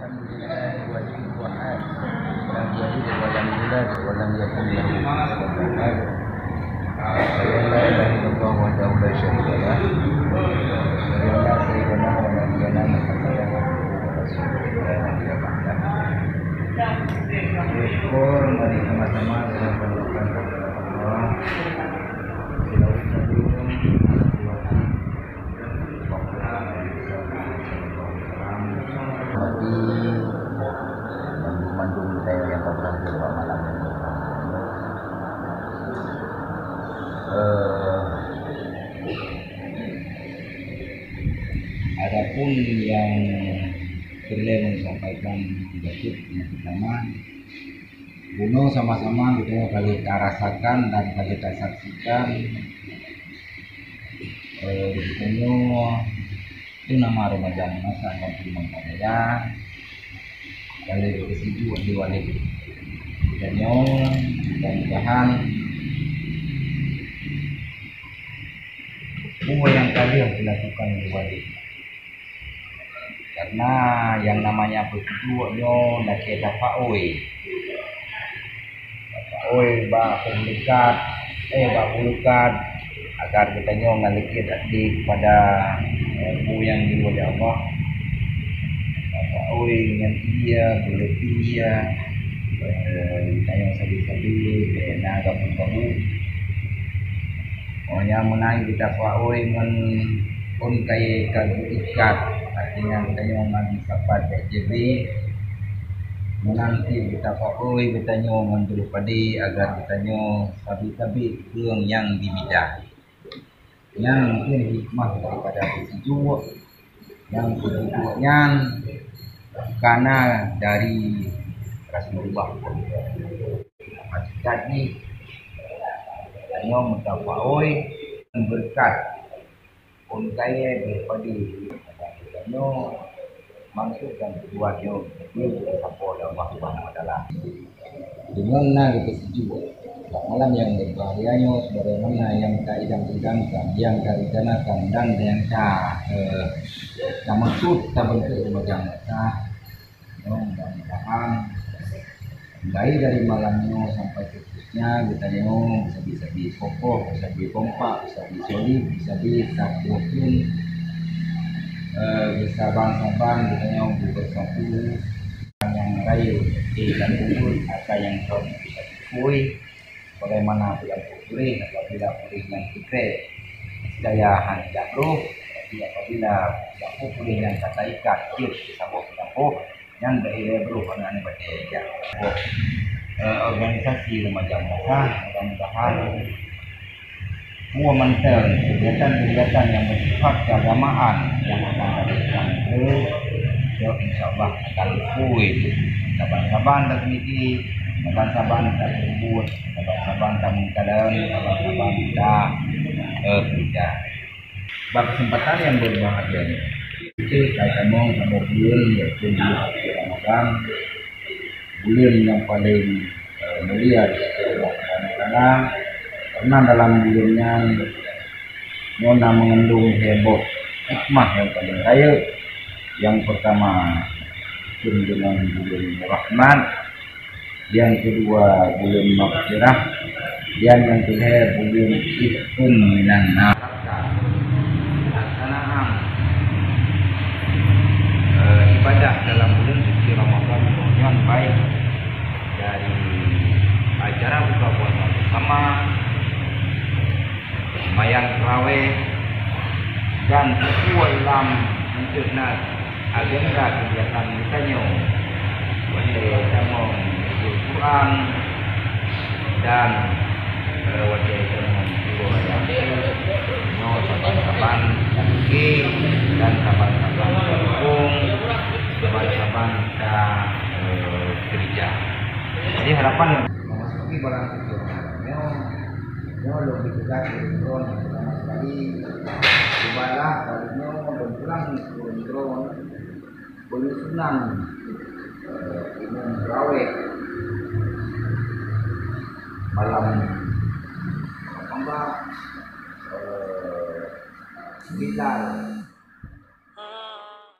Alhamdulillah wajib ahad lam yalid wa lam yulad wa lam yakul lahu kufuwan ahad. La ilaha illallah wahdahu la syarika lah. Wa sayyidina wa nabiyyina Muhammadan syukur mari sama-sama kita berdoa kepada Allah. Bandung saya yang berlangsung malam ini. Adapun yang beliau menyampaikan Datuk yang pertama, bunuh sama-sama kita kali kita rasakan dan kali kita saksikan. Bunuh itu nama Ramadan masa dan firman saya. Kali kesitu diwalik dan mudah-mudahan semua yang tadi harus dilakukan diwalik, karena yang namanya begitu nak kita paoi publikat agar kita ngalikit adik pada yang di wajah Allah. Dengan dia boleh dia tanya sabi-sabi naga pun ohnya menang kita paoi pun kaya kagu ikat artinya tanya magi sapat JB menanti kita paoi bertanya dulu padi agar bertanya sabi-sabi yang dimidah yang mungkin hikmah daripada itu yang kedua karena dari Rasulullah jadi hanya mutafaoi berkat pun kaya daripada hanya maksud dan tujuannya itu sampai Allah Subhanahu wa taala dengan kita setuju malam yang berbahayanya sebagaimana yang kita idam-idamkan, yang kita rencanakan dan yang kita maksud kita bentuk macam mudah-mudahan mulai dari malamnya sampai seterusnya kita bisa di kokoh, bisa di kompak, bisa di solid, bisa di sakutin, bisa bang-bang kita bersatu yang rayu dan kubur atau yang kau bisa dikui bagaimana tidak putri apabila putri yang fikre daya hanjak roh apabila tidak putri yang kata ikat bisa bawa yang daerah bro anak baca organisasi remaja muda mudah-mudahan semua mantel kegiatan-kegiatan yang bersifat keagamaan yang akan dilakukan itu insyaallah akan kuih saban-saban tak miti saban-saban tak kubur saban-saban tak mengkadang saban-saban tak kerja kesempatan yang berbahagia itu saya mau sama bulan yaitu di Ramadan, bulan yang paling mulia di karena dalam bulannya Nona mengandung heboh hikmah yang paling raya. Yang pertama dengan bulan rahmat, yang kedua bulan maghfirah, dan yang ketiga bulan itqun minan nar. Ibadah dalam bulan suci Ramadan yang baik dari acara buka puasa bersama, sembahyang tarawih dan sesuai dalam mencerna agenda kegiatan kita wajah Al-Quran dan wajah saban-saban dan saban-saban mendukung saban-saban kita gereja. Jadi harapan memasuki barang kecilnya lebih dekat dengan pertama sekali cobalah kalinya berpulang drone boleh senang ingin terawih malam Bilal